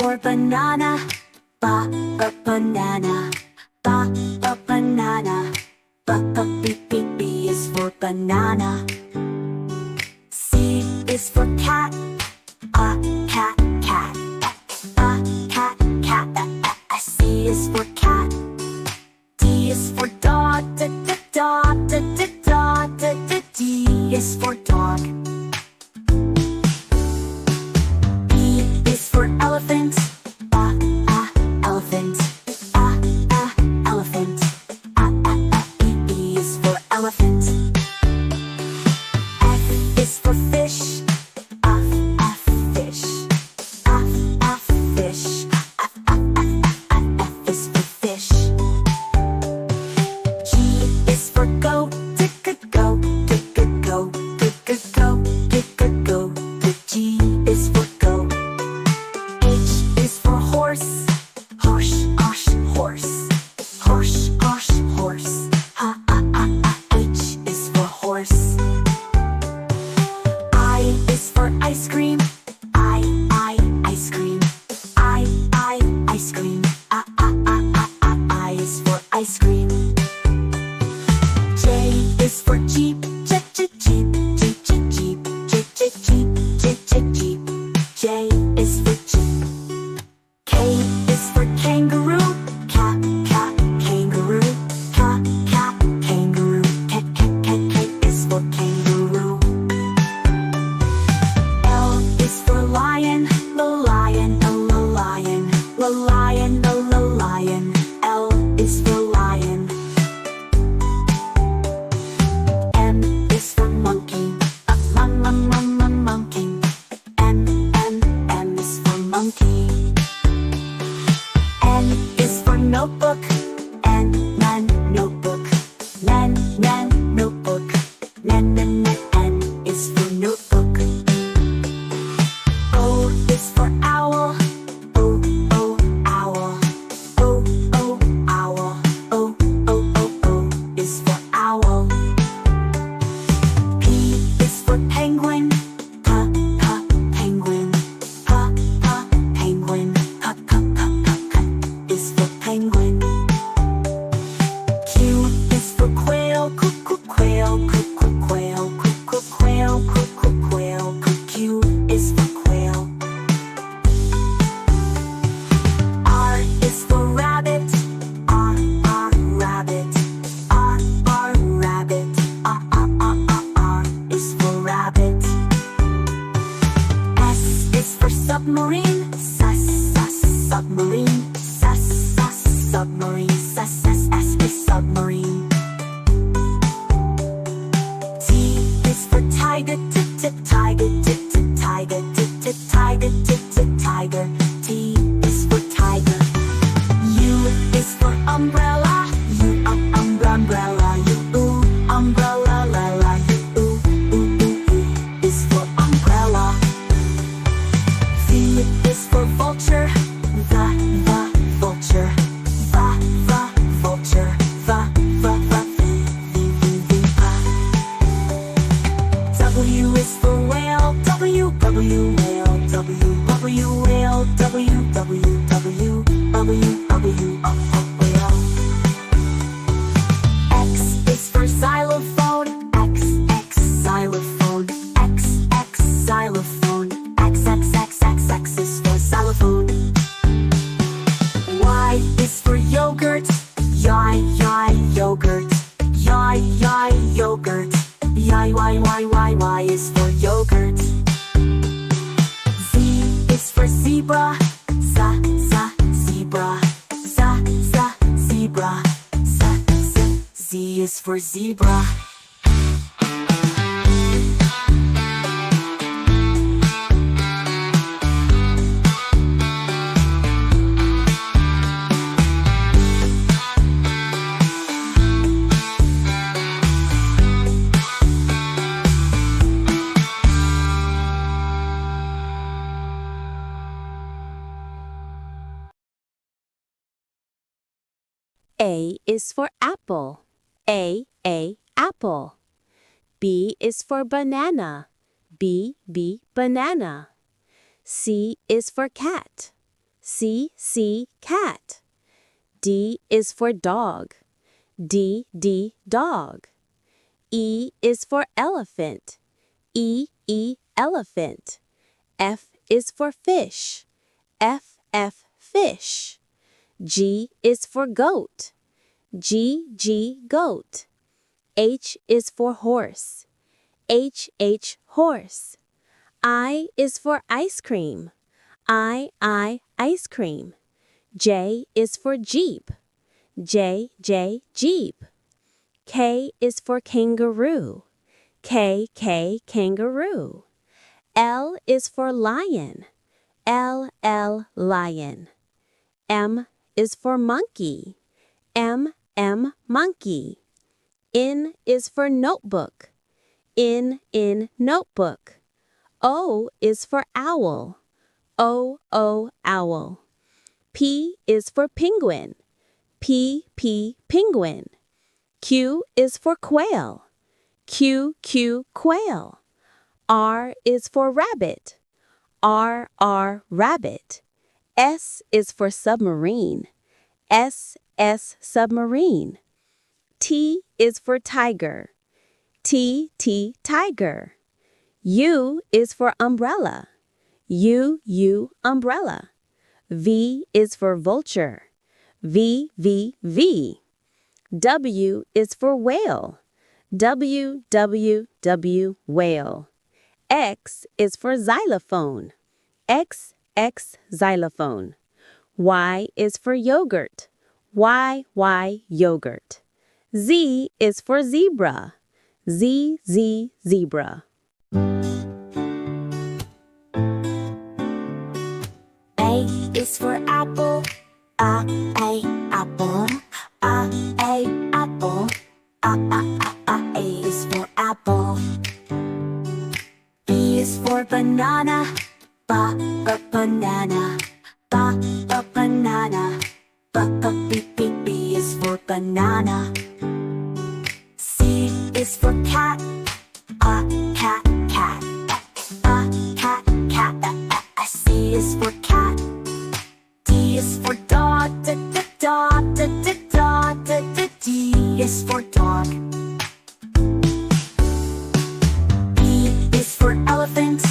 for banana. Banana. Banana. B is for banana. C is for cat. Cat. Cat. C is for cat. D is for dog. D is for dog. E is for elephant. Elephant. Elephant. E is for elephant. F is for fish. Fish. Fish. F is for fish. G is for goat. Go. G is for goat. H is for horse. Horse. H is for horse. I is for ice cream. Ice cream. Ice cream. I is for ice cream. J is for jeep. Jeep. J is for jeep. K is for kangaroo. Kangaroo. Kangaroo. K is for kangaroo. L is for lion. Lion. L is for lion. M is for monkey. Monkey. M is for monkey. N is for notebook. N notebook. Notebook. N is for notebook. O is for owl. Owl. Owl. O is for owl. P is for penguin. Penguin. Penguin. Is for penguin. Q is for quail. Quail. Q is for quail. R is for rabbit. Rabbit. R rabbit. R is for rabbit. S is for submarine. Submarine. Submarine. S is submarine. T is for tiger. Tiger. T is for tiger. U is for umbrella. Umbrella. U umbrella. U is for umbrella. V is for vulture. The vulture. The vulture. W is for whale. W whale. Whale. X is for xylophone. X xylophone. X xylophone. X is for xylophone. Y is for yogurt. Yogurt. Yogurt. Y is for yogurt. Z is for zebra. Zebra. Zebra. Z is for zebra. A is for apple. Apple. B is for banana. B banana. C is for cat. C, cat. D is for dog. D, dog. E is for elephant. E, elephant. F is for fish. F, fish. G is for goat. G, goat. H is for horse. H, horse. I is for ice cream. I, ice cream. J is for jeep. J, jeep. K is for kangaroo. K, kangaroo. L is for lion. L, lion. M is for monkey. M, monkey. N is for notebook. N, notebook. O is for owl. O, owl. P is for penguin. P, penguin. Q is for quail. Q, quail. R is for rabbit. R, rabbit. S is for submarine. S, submarine. T is for tiger. T, tiger. U is for umbrella. U, umbrella. V is for vulture. V, W is for whale. W, whale. X is for xylophone. X, xylophone. Y is for yogurt. Y, yogurt. Z is for zebra. Z, zebra. A is for apple. A, apple. A, apple. A is for apple. B is for banana. Banana. Banana. B is for banana. C is for cat. Cat. Cat. C is for cat. D is for dog. D is for dog. E is for elephant.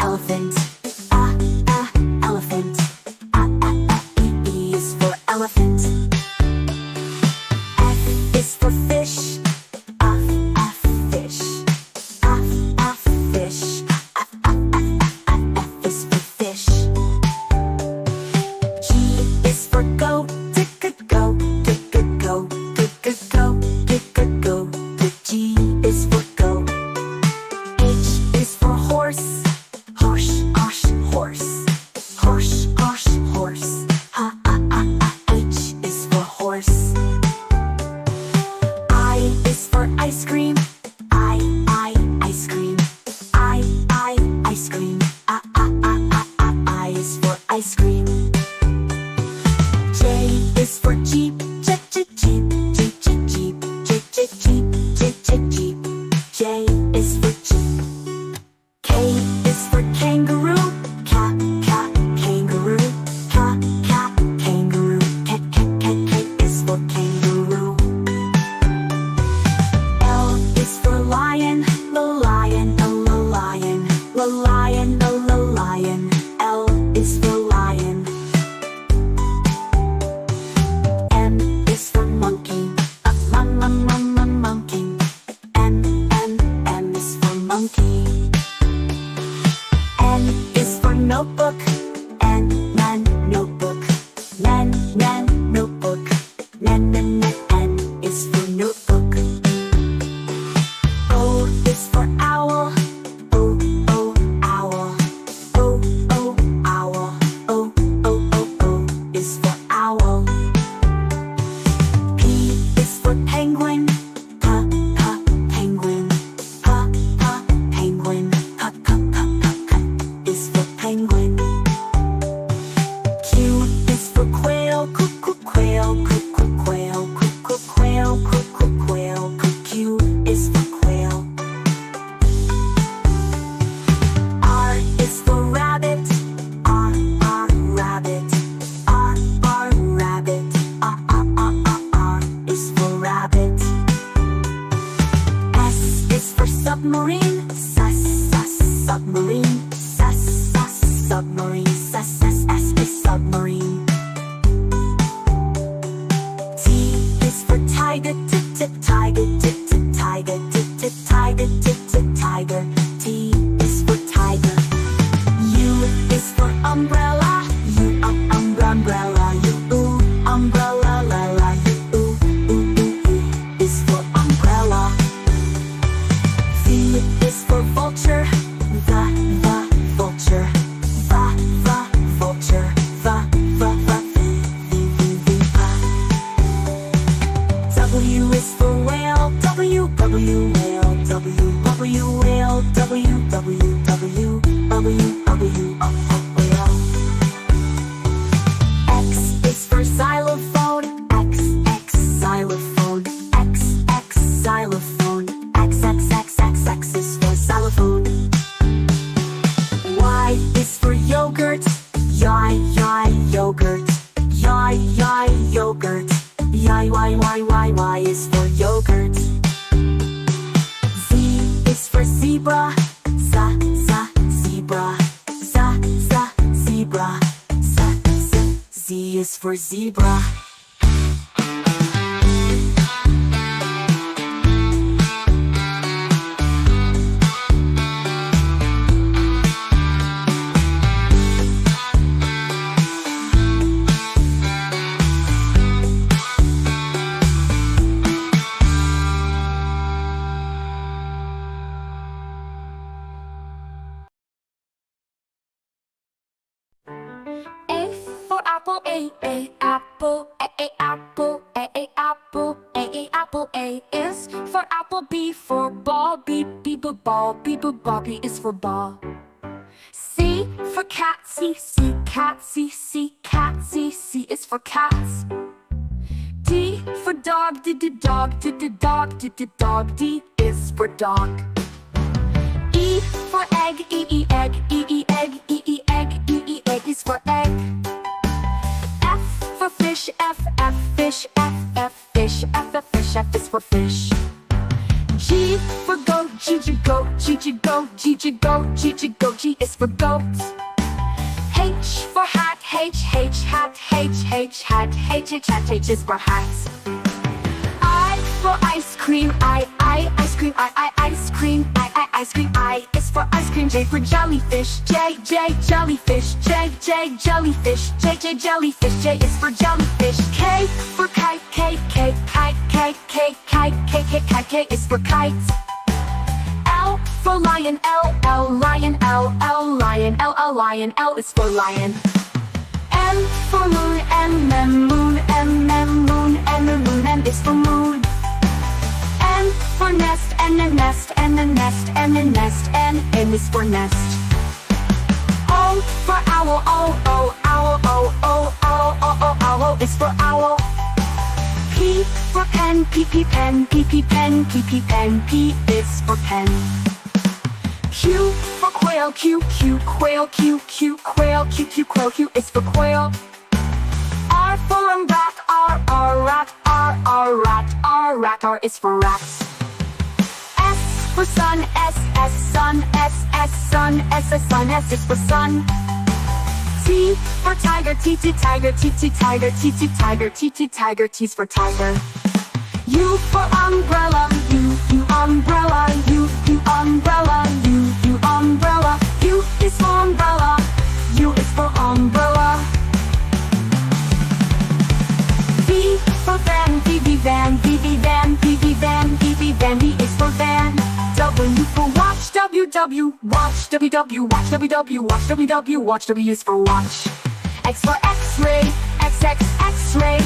Elephant. Elephant. E is for elephant. F is for fish. Fish. Fish. F is for fish. G is for goat. Go. The G is for goat. H is for horse. Horse. H is for horse. I is for ice cream. Ice cream. Ice cream. I is for ice cream. J is for jeep. Jeep. J is for jeep. K is for kangaroo. Cat. Kangaroo. Cat. Kangaroo. K is for kangaroo. L is for lion. Lion. L is for lion. M is for monkey. Monkey. M is for monkey. N is for notebook. N notebook. Notebook. N is for notebook. O is for owl. O owl. O owl. O is for owl. P is for penguin. Penguin. Penguin. Is for penguin. submarine. S is submarine. T is for tiger. Tiger. Tiger. Tiger. Tiger. T is for tiger. U is for umbrella. Umbrella. U umbrella. U is for umbrella. V is for vulture. The vulture. Vulture. W is for whale. W whale. Whale. Whale. X is for xylophone. X xylophone. X xylophone. X is for xylophone. Y is for yogurt. Yogurt. Yogurt. Y is for yogurt. Z is for zebra. Zebra. Zebra. Z is for zebra. Apple, A apple, apple, apple, apple. A is for apple, B for ball, B ball, ball, B is for ball. C for cat, C cat, C is for cats. D for dog, dog, dog, D is for dog. E for egg, egg, egg is for egg. F for fish, F fish, fish is for fish. G for goat, goat, G is for goat. H for hat, H is for hat. I for ice cream, ice cream, ice cream, I is for ice cream. J for jellyfish, J jellyfish, J jellyfish, jellyfish, J is for jellyfish. K for kite, K is for kite. L for lion, lion, lion, L is for lion. M for moon, moon, M is for moon. N for nest, nest, N is for nest. O for owl, owl is for owl. P for pen, pen, P is for pen. Q for quail, Q is for quail. R for rat, R is for rat. S for sun, sun, S is for sun. T for tiger, tiger, T is for tiger. U for umbrella, U umbrella, U umbrella, U umbrella. U is for umbrella, U is for umbrella. V for van, van, van, V is for van. W for watch, watch, watch, W is for watch. X for X-ray, X-ray, X-ray,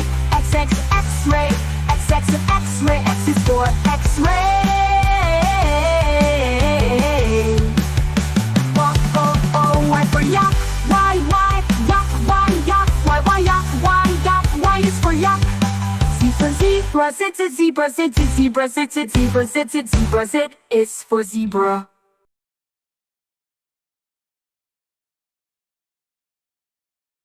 X-ray, X is for X-ray. Y for yak, Y, Y is for yak. Z for zebra, Z is for zebra.